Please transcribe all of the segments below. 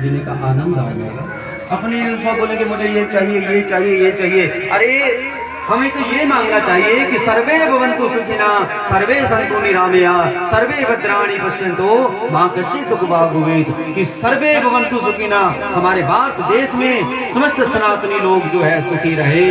जीने का आनंद आ जाएगा। अपने सब बोले कि मुझे ये चाहिए, ये चाहिए, ये चाहिए। अरे हमें तो ये मांगना चाहिए कि सर्वे भवन्तु सुखिना, सर्वे सन्तु निरामया, सर्वे भद्राणि पश्यन्तु मां कश्चित् दुःख भाग् भवेत्। कि सर्वे भवन्तु सुखिना, हमारे भारत देश में समस्त सनातनी लोग जो है सुखी रहे।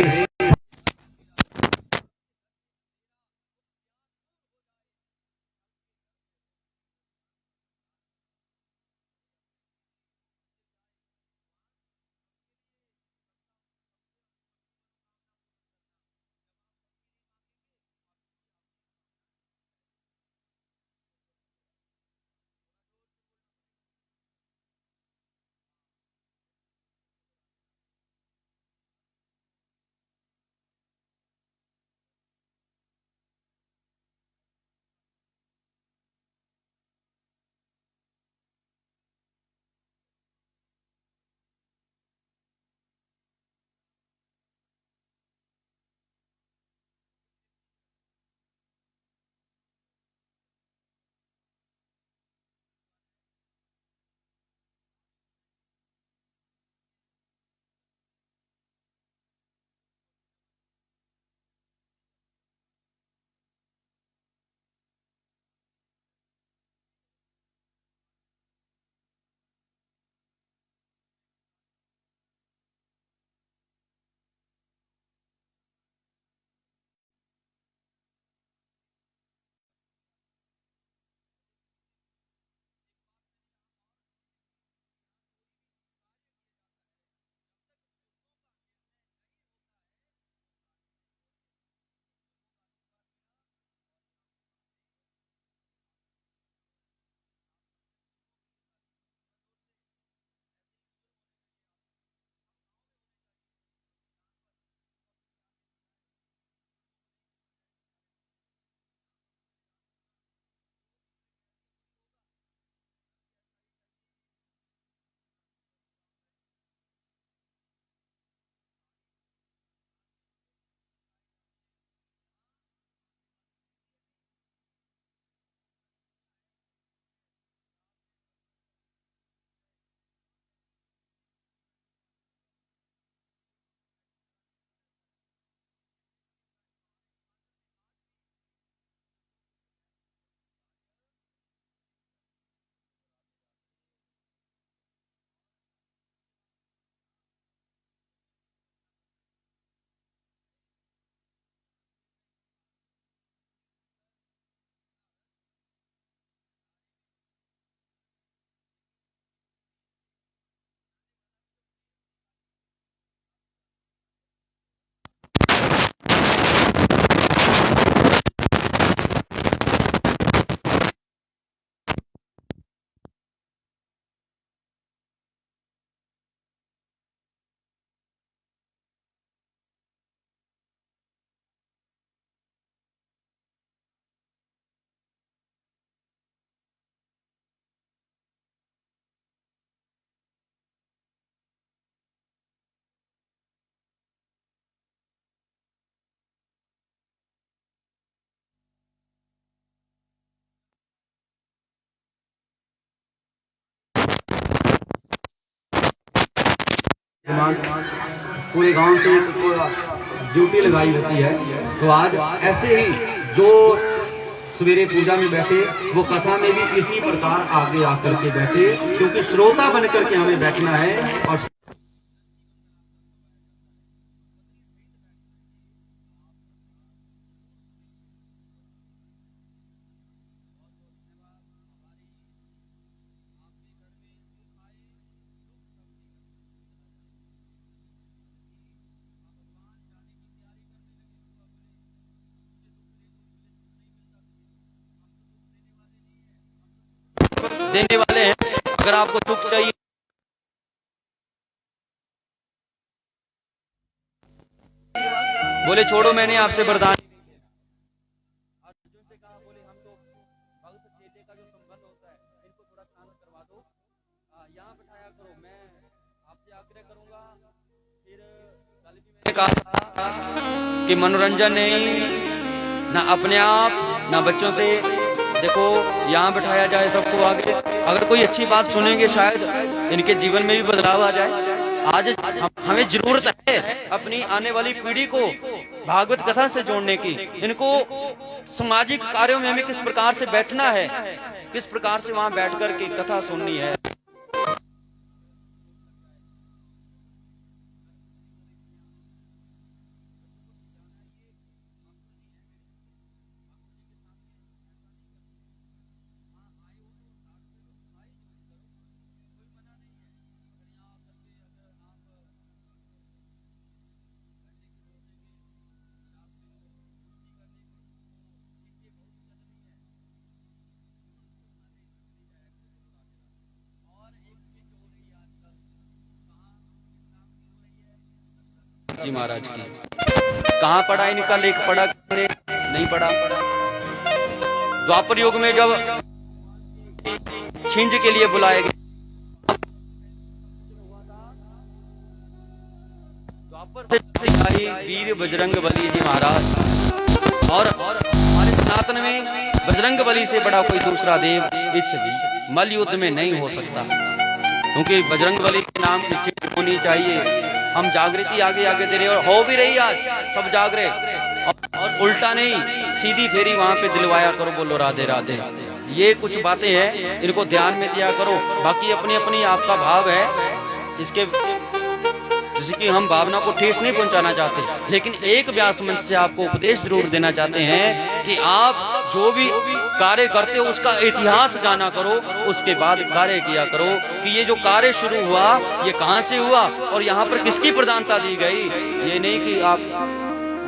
पूरे गांव से ड्यूटी लगाई होती है। तो आज ऐसे ही जो सवेरे पूजा में बैठे वो कथा में भी इसी प्रकार आगे आकर के बैठे, क्योंकि श्रोता बनकर के हमें बैठना है। और देने वाले हैं। अगर आपको दुख चाहिए, बोले छोड़ो मैंने आपसे वरदान। अर्जुन से कहा, बोले हम तो भक्त चेले का जो संबंध होता है इनको थोड़ा शांत करवा दो, यहाँ बिठाया करो, मैं आपसे आग्रह करूंगा। फिर कल भी मैंने कहा कि मनोरंजन नहीं, ना अपने आप ना बच्चों से, देखो यहाँ बिठाया जाए सबको आगे। अगर कोई अच्छी बात सुनेंगे शायद इनके जीवन में भी बदलाव आ जाए। आज हमें जरूरत है अपनी आने वाली पीढ़ी को भागवत कथा से जोड़ने की। इनको सामाजिक कार्यों में हमें किस प्रकार से बैठना है, किस प्रकार से वहां बैठकर के कथा सुननी है। जी महाराज की कहाँ पढ़ा इनका लेख, पढ़ा नहीं पढ़ा। द्वापर युग में जब छिंज के लिए बुलाए गए, द्वापर से वीर बजरंग बली जी महाराज। और हमारे सनातन में बजरंग बली से बड़ा कोई दूसरा देव इस मल युद्ध में नहीं हो सकता, क्योंकि बजरंग बली के नाम की चिट होनी चाहिए। हम जागृति आगे आगे दे रहे और हो भी रही, आज सब जाग रहे, और उल्टा नहीं सीधी फेरी वहां पे दिलवाया करो, बोलो राधे राधे। ये कुछ बातें हैं, इनको ध्यान में दिया करो। बाकी अपनी अपनी आपका भाव है, इसके जैसे कि हम भावना को ठेस नहीं पहुंचाना चाहते, लेकिन एक व्यास मंच से आपको उपदेश जरूर देना चाहते हैं कि आप जो भी कार्य करते हो उसका इतिहास जाना करो, उसके बाद कार्य किया करो कि ये जो कार्य शुरू हुआ ये कहां से हुआ और यहाँ पर किसकी प्रधानता दी गई। ये नहीं कि आप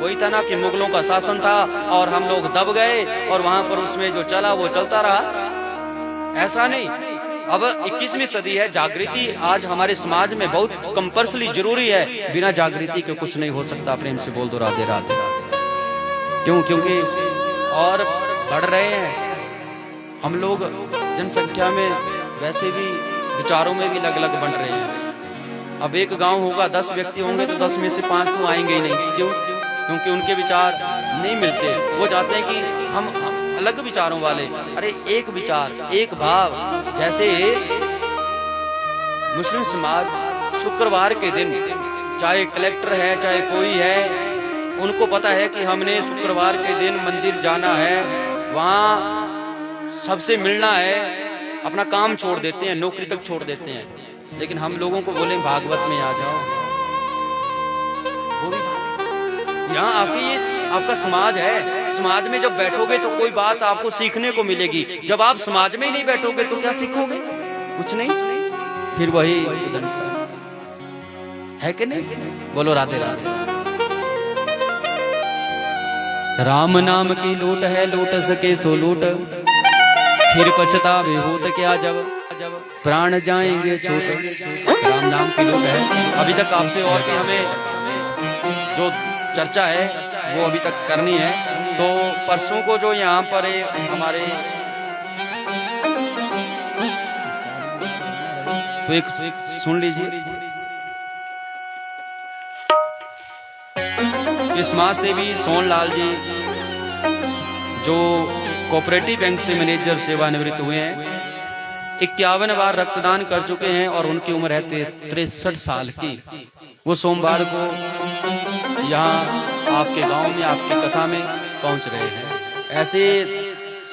वही था ना कि मुगलों का शासन था और हम लोग दब गए और वहां पर उसमें जो चला वो चलता रहा, ऐसा नहीं। अब 21वीं सदी है, जागृति आज हमारे समाज में बहुत कंपल्सरी जरूरी है। बिना जागृति के कुछ नहीं हो सकता। प्रेम से बोल दो राधे राधे। क्यों? क्योंकि और बढ़ रहे हैं हम लोग, जनसंख्या में वैसे भी विचारों में भी अलग अलग बन रहे हैं। अब एक गांव होगा 10 व्यक्ति होंगे तो 10 में से 5 तो आएंगे ही नहीं। क्यों? क्योंकि उनके विचार नहीं मिलते। वो चाहते हैं कि हम अलग विचारों वाले, अरे एक विचार एक भाव। जैसे मुस्लिम समाज शुक्रवार के दिन, चाहे कलेक्टर है चाहे कोई है, उनको पता है कि हमने शुक्रवार के दिन मंदिर जाना है, वहां सबसे मिलना है, अपना काम छोड़ देते हैं, नौकरी तक छोड़ देते हैं। लेकिन हम लोगों को बोले भागवत में आ जाओ, यहाँ आपके ये आपका समाज है। समाज में जब बैठोगे तो कोई बात आपको सीखने को मिलेगी। जब आप समाज में ही नहीं बैठोगे तो क्या सीखोगे? कुछ नहीं। फिर वही है कि नहीं? बोलो राधे राधे। राम नाम की लूट है, लूट सके सो लूट, फिर पछतावे होत क्या जब प्राण जाएंगे छूट। राम नाम की लूट है। अभी तक आपसे और भी हमें जो चर्चा है वो अभी तक करनी है। तो परसों को जो यहाँ पर हमारे तो एक सुन लीजिए, इस समाज सेवी सोनलाल जी जो कोऑपरेटिव बैंक से मैनेजर सेवानिवृत्त हुए हैं, 51 बार रक्तदान कर चुके हैं और उनकी उम्र है 63 साल की। वो सोमवार को यहाँ आपके गांव में आपकी कथा में पहुंच रहे हैं। ऐसे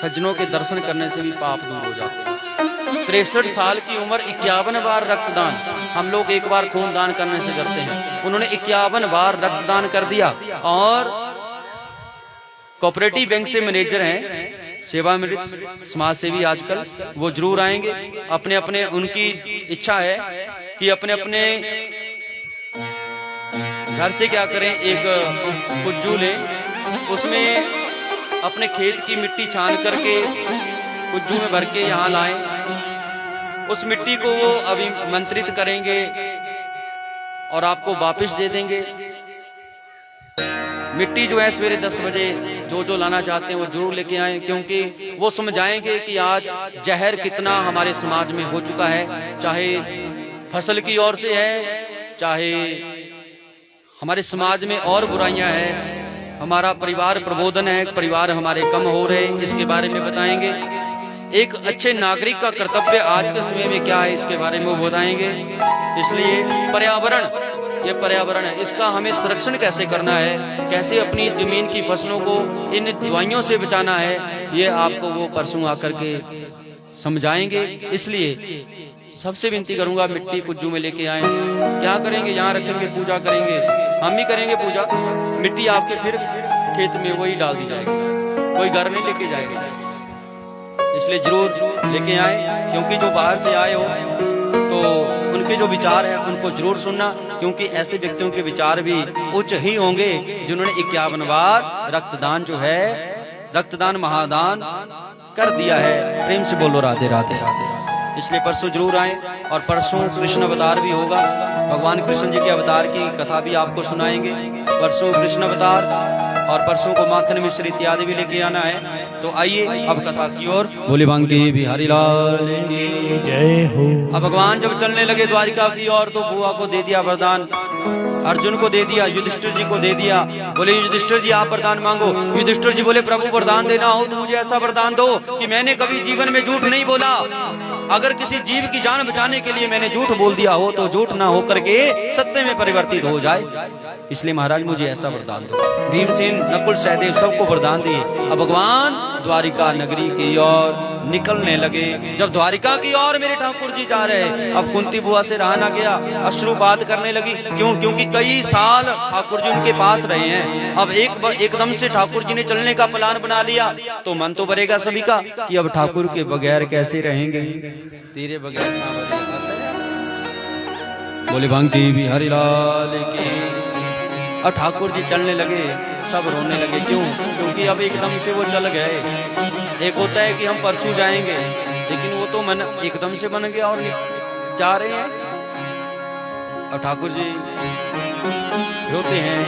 सज्जनों के दर्शन करने से भी पाप दूर हो जाते हैं। 63 साल की उम्र, 51 बार रक्तदान। हम लोग एक बार खून दान करने से करते हैं, उन्होंने 51 बार रक्तदान कर दिया। और कोऑपरेटिव बैंक से मैनेजर हैं, सेवानिवृत्त समाज सेवी आजकल, वो जरूर आएंगे। अपने अपने उनकी इच्छा है कि अपने अपने घर से क्या करें, एक कुज्जू लें, उसमें अपने खेत की मिट्टी छान करके कुज्जू में भर के यहाँ लाएं। उस मिट्टी को वो अभिमंत्रित करेंगे और आपको वापस दे देंगे। मिट्टी जो है सवेरे 10 बजे जो लाना चाहते हैं वो जरूर लेके आए, क्योंकि वो समझाएंगे कि आज जहर कितना हमारे समाज में हो चुका है। चाहे फसल की ओर से है, चाहे हमारे समाज में और बुराइयां हैं, हमारा परिवार प्रबोधन है, परिवार हमारे कम हो रहे, इसके बारे में बताएंगे। एक अच्छे नागरिक का कर्तव्य आज के समय में क्या है, इसके बारे में वो बताएंगे। इसलिए पर्यावरण, ये पर्यावरण है, इसका हमें संरक्षण कैसे करना है, कैसे अपनी जमीन की फसलों को इन दवाइयों से बचाना है, ये आपको वो परसों आकर के समझाएंगे। इसलिए सबसे विनती करूंगा, मिट्टी कुज्जू में लेके आए, क्या करेंगे, यहाँ रखेंगे, पूजा करेंगे, हम ही करेंगे पूजा, मिट्टी आपके फिर खेत में वही डाल दी जाएगी, कोई घर नहीं लेके जाएगा। इसलिए जरूर लेके आए, क्योंकि जो बाहर से आए हो तो उनके जो विचार है उनको जरूर सुनना, क्योंकि ऐसे व्यक्तियों के विचार भी उच्च ही होंगे जिन्होंने 51 बार रक्तदान जो है, रक्तदान महादान कर दिया है। प्रेम से बोलो राधे राधे राधे। इसलिए परसों जरूर आए, और परसों कृष्ण अवतार भी होगा, भगवान कृष्ण जी के अवतार की कथा भी आपको सुनाएंगे। परसों कृष्ण अवतार और परसों को माखन मिश्र इत्यादि भी लेके आना है। तो आइए अब कथा की ओर। बोले बांके बिहारी लाल की जय हो। अब भगवान जब चलने लगे द्वारिका की ओर, तो बुआ को दे दिया वरदान, अर्जुन को दे दिया, युधिष्ठिर जी को दे दिया। बोले युधिष्ठिर जी आप वरदान मांगो। युधिष्ठिर जी बोले प्रभु वरदान देना हो तो मुझे ऐसा वरदान दो कि मैंने कभी जीवन में झूठ नहीं बोला। अगर किसी जीव की जान बचाने के लिए मैंने झूठ बोल दिया हो तो झूठ ना होकर के सत्य में परिवर्तित हो जाए। इसलिए महाराज मुझे ऐसा वरदान दो। भीमसेन, नकुल, सहदेव सबको वरदान दिए। अब भगवान द्वारिका नगरी की ओर निकलने लगे। जब द्वारिका की ओर मेरे ठाकुर जी जा रहे, अब कुंती बुआ से रहा ना गया, अश्रुपात करने लगी। क्यों? क्योंकि कई साल ठाकुर जी उनके पास रहे हैं। अब एकदम से ठाकुर जी ने चलने का प्लान बना लिया, तो मन तो भरेगा सभी का कि अब ठाकुर के बगैर कैसे रहेंगे, तेरे बगैर ना भरेगा। बोले बांकी बिहारी लाल की। अब ठाकुर जी चलने लगे, सब रोने लगे। क्यों? क्योंकि अब एकदम से वो चल गए। एक होता है कि हम परसों जाएंगे, लेकिन वो तो मन एकदम से बन गया और जा रहे हैं। अब ठाकुर जी रोते हैं,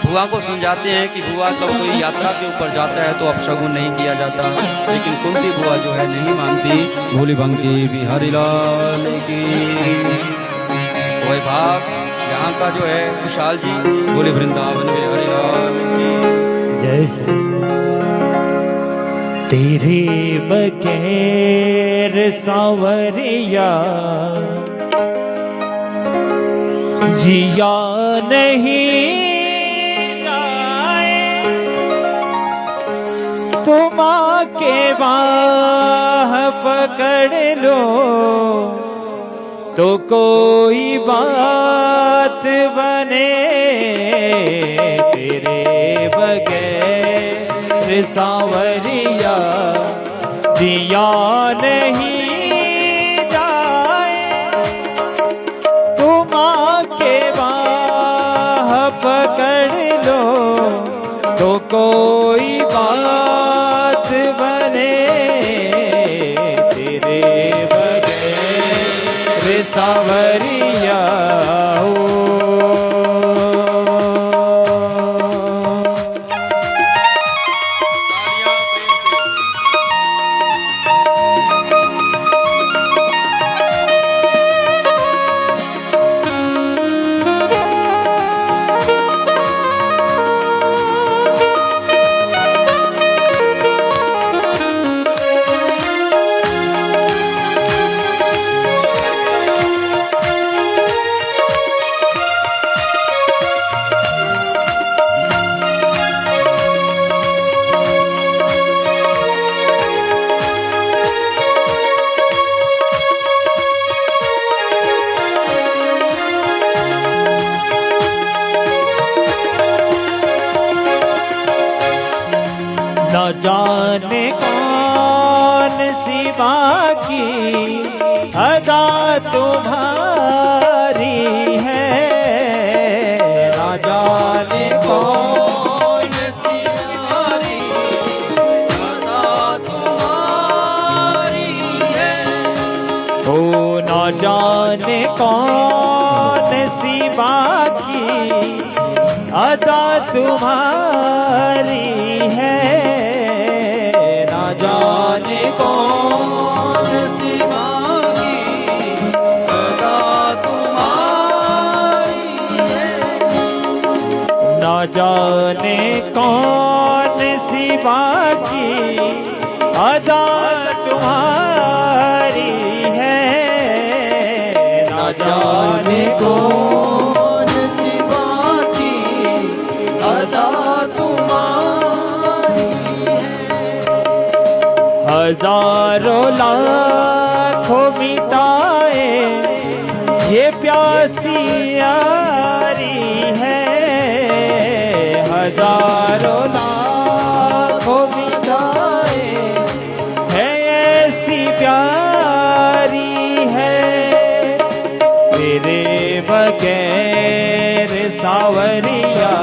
बुआ को समझाते हैं कि बुआ जब कोई यात्रा के ऊपर जाता है तो अपशगुन नहीं किया जाता, लेकिन कुंती बुआ जो है नहीं मानती। भोली बंकी बिहारी लाल की। भाग यहाँ का जो है कुशाल जी, बोले वृंदावन बिहारी लाल की जय हो। तेरे बगैर सांवरिया जिया नहीं जाए, तुम आके बाह पकड़ लो तो कोई बात बने। तेरे बगैर सांवरिया जिया नहीं जाए, तुम आके बाह पकड़ लो तो कोई बात बने। तेरे बगैर सांवरिया हो। न जाने कौन सी बाकी अदा तुम्हारी है, न जाने कौन सी बाकी अदा तुम्हारी है। ओ न जाने कौन सी बाकी अदा तुम्हारी है, जाने कौन सी बाकी अदा तुम्हारी है। न जाने कौन सी बाकी अदा तुम्हारी है, न जाने कौन सी बाकी अदा तुम्हारी है। हजारों लाखों मिटाए ये प्यासी यारी है, हजारों लाखों मिटाए है ऐसी प्यारी है। तेरे बगैर सावरिया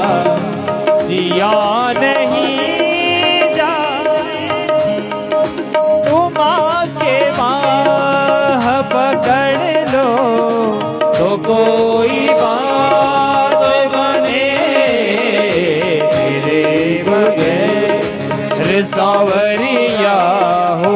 जिया नहीं जाए, तुम आके बाह पकड़ लो तो कोई बात बने, तेरे बगैर सावरिया हो।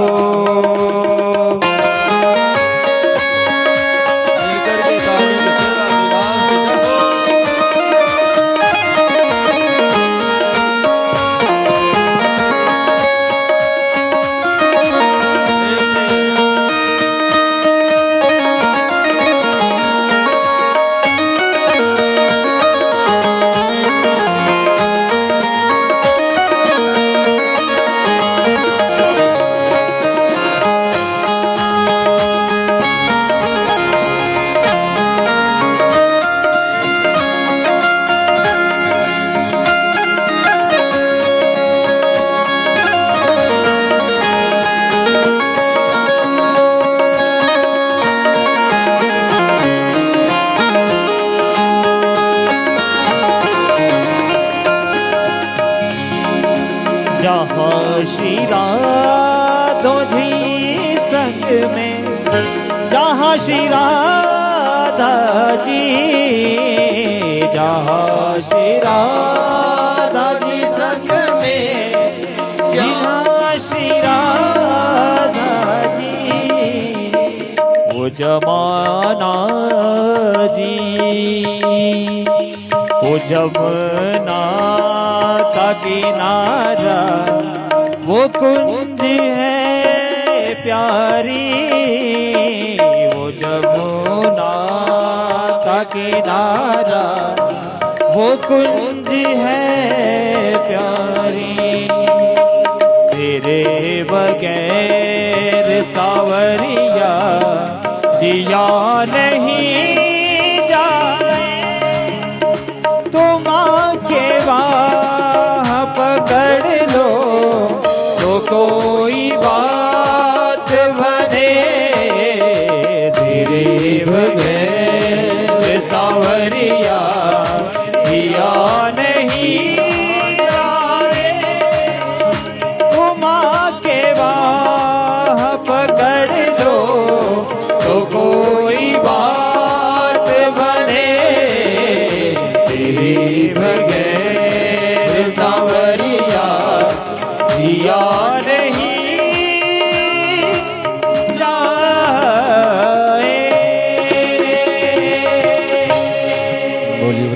जहाँ श्री राधो जी संग में, जहाँ श्री राधा जी, जहाँ श्री राधा जी संग में, जहाँ श्री राधा जी, वो जमाना जी, वो जमुना का किनारा, वो कुंज है प्यारी, वो जमुना का किनारा, वो कुंज है प्यारी। तेरे बगैर सावरिया जिया नहीं जाए, तुम आके बाह पकड़ लो तो कोई बात बने, तेरे बगैर सावरिया जिया नहीं जाए, तुम आके बाह पकड़ लो तो कोई बात बने, तेरे बगैर सावरिया जिया नहीं जाए।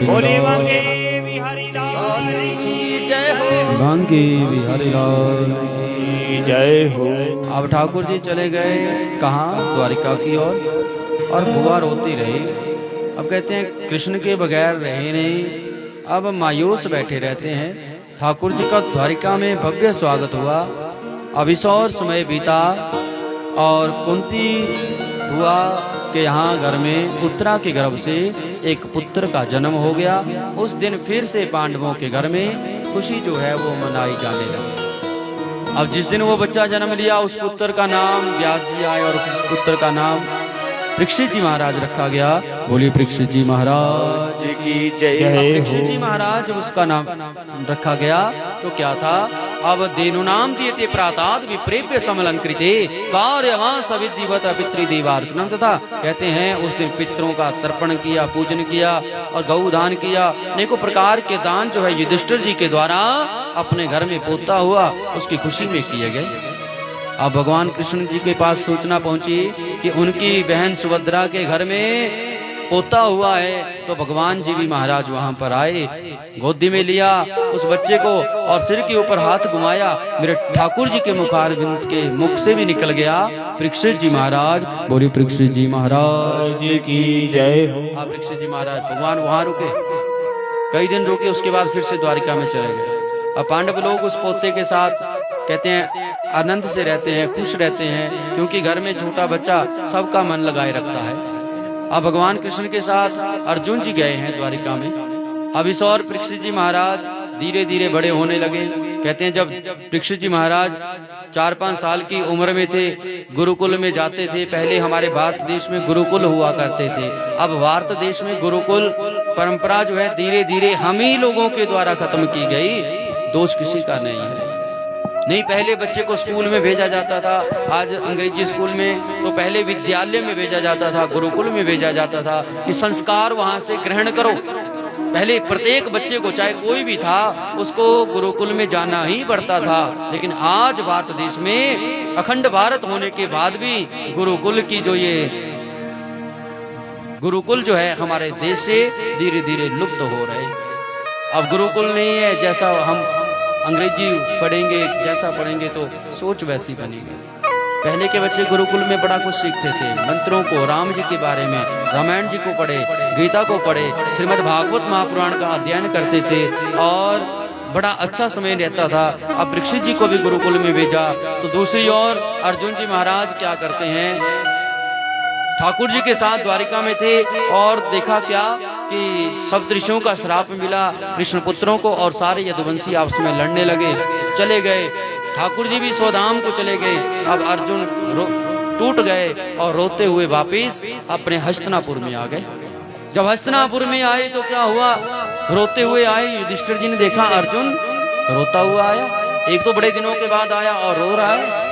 बोले वांगे बिहारी लाल की जय हो, भांगे बिहारी लाल की जय हो। अब ठाकुर जी चले गए कहाँ? द्वारिका की ओर, और बुआ रोती रही। अब कहते हैं कृष्ण के बगैर रहे नहीं, अब मायूस बैठे रहते हैं। ठाकुर जी का द्वारिका में भव्य स्वागत हुआ। अभिसौर समय बीता और कुंती बुआ के यहाँ घर में उत्तरा के गर्भ से एक पुत्र का जन्म हो गया। उस दिन फिर से पांडवों के घर में खुशी जो है वो मनाई जाने लगी। अब जिस दिन वो बच्चा जन्म लिया, उस पुत्र का नाम व्यास जी आए और उस पुत्र का नाम परीक्षित जी महाराज रखा गया। बोलिए परीक्षित जी महाराज की जय हो। परीक्षित जी महाराज उसका नाम रखा गया तो क्या था? अब देनु नाम दिए प्राताद विप्रेव्य समलंकृते कार्यवां सविजीवत पितृदेवार्चनम, तथा कहते हैं उस दिन पितरों का तर्पण किया, पूजन किया और गौ दान किया। अनेकों प्रकार के दान जो है युधिष्ठिर जी के द्वारा अपने घर में पोता हुआ, उसकी खुशी में किए गए। अब भगवान कृष्ण जी के पास सूचना पहुंची कि उनकी बहन सुभद्रा के घर में पोता हुआ है तो भगवान जी भी महाराज वहां पर आए, गोदी में लिया उस बच्चे को और सिर के ऊपर हाथ घुमाया। मेरे ठाकुर जी के मुखारविंद के मुख से भी निकल गया परीक्षित जी महाराज। बोलिए परीक्षित जी महाराज जी की जय हो। हाँ परीक्षित जी महाराज भगवान वहां रुके, कई दिन रुके, उसके बाद फिर से द्वारिका में चले गए। अब पांडव लोग उस पोते के साथ कहते हैं आनंद से रहते हैं, खुश रहते हैं, क्योंकि घर में छोटा बच्चा सबका मन लगाए रखता है। अब भगवान कृष्ण के साथ अर्जुन जी गए हैं द्वारिका में। अब इस और परीक्षित जी महाराज धीरे धीरे बड़े होने लगे। कहते हैं जब परीक्षित जी महाराज 4-5 साल की उम्र में थे, गुरुकुल में जाते थे। पहले हमारे भारत देश में गुरुकुल हुआ करते थे, अब भारत देश में गुरुकुल परंपरा जो है धीरे धीरे हम ही लोगों के द्वारा खत्म की गई, दोष किसी का नहीं है। नहीं, पहले बच्चे को स्कूल में भेजा जाता था, आज अंग्रेजी स्कूल में, तो पहले विद्यालय में भेजा जाता था, गुरुकुल में भेजा जाता था कि संस्कार वहां से ग्रहण करो। पहले प्रत्येक बच्चे को, चाहे कोई भी था, उसको गुरुकुल में जाना ही पड़ता था। लेकिन आज भारत देश में अखंड भारत होने के बाद भी गुरुकुल की जो ये गुरुकुल जो है हमारे देश से धीरे धीरे लुप्त हो रहे। अब गुरुकुल नहीं है, जैसा हम अंग्रेजी पढ़ेंगे, जैसा पढ़ेंगे तो सोच वैसी बनेगी। पहले के बच्चे गुरुकुल में बड़ा कुछ सीखते थे, मंत्रों को, राम जी के बारे में, रामायण जी को पढ़े, गीता को पढ़े, श्रीमद् भागवत महापुराण का अध्ययन करते थे और बड़ा अच्छा समय रहता था। अब परीक्षित जी को भी गुरुकुल में भेजा तो दूसरी ओर अर्जुन जी महाराज क्या करते हैं, ठाकुर जी के साथ द्वारिका में थे और देखा क्या कि सप्तऋषियों का श्राप मिला कृष्ण पुत्रों को और सारे यदुवंशी आपस में लड़ने लगे, चले गए। ठाकुर जी भी स्वधाम को चले गए। अब अर्जुन टूट गए और रोते हुए वापिस अपने हस्तिनापुर में आ गए। जब हस्तिनापुर में आए तो क्या हुआ, रोते हुए आए। युधिष्ठिर जी ने देखा अर्जुन रोता हुआ आया, एक तो बड़े दिनों के बाद आया और रो रहा है,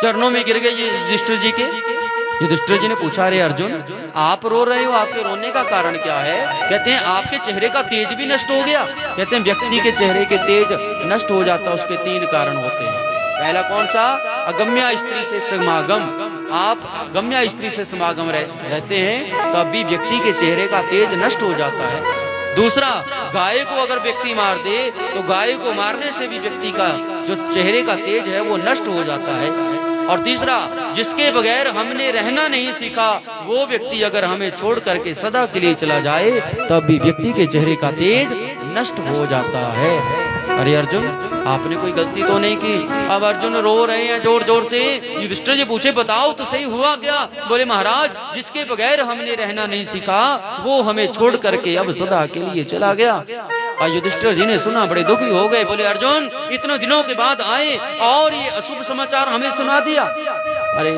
चरणों में गिर गए युधिष्ठिर जी के। युधिष्ठिर जी ने पूछा, अरे अर्जुन आप रो रहे हो, आपके रोने का कारण क्या है? कहते हैं आपके चेहरे का तेज भी नष्ट हो गया। कहते हैं व्यक्ति के चेहरे के तेज नष्ट हो जाता, उसके 3 कारण होते हैं। पहला कौन सा? अगम्या स्त्री से समागम। आप अगम्या स्त्री से समागम रहते हैं तब भी व्यक्ति के चेहरे का तेज नष्ट हो जाता है। दूसरा, गाय को अगर व्यक्ति मार दे तो गाय को मारने से भी व्यक्ति का जो चेहरे का तेज है वो नष्ट हो जाता है। और तीसरा, जिसके बगैर हमने रहना नहीं सीखा वो व्यक्ति अगर हमें छोड़ करके सदा के लिए चला जाए तब भी व्यक्ति के चेहरे का तेज नष्ट हो जाता है। अरे अर्जुन आपने कोई गलती तो नहीं की। अब अर्जुन रो रहे हैं जोर जोर से। युधिष्ठिर जी पूछे बताओ तो सही हुआ क्या? बोले महाराज जिसके बगैर हमने रहना नहीं सीखा वो हमें छोड़ करके अब सदा के लिए चला गया। युधिष्ठिर जी ने सुना, बड़े दुखी हो गए। बोले अर्जुन इतने दिनों के बाद आए और ये अशुभ समाचार हमें सुना दिया। अरे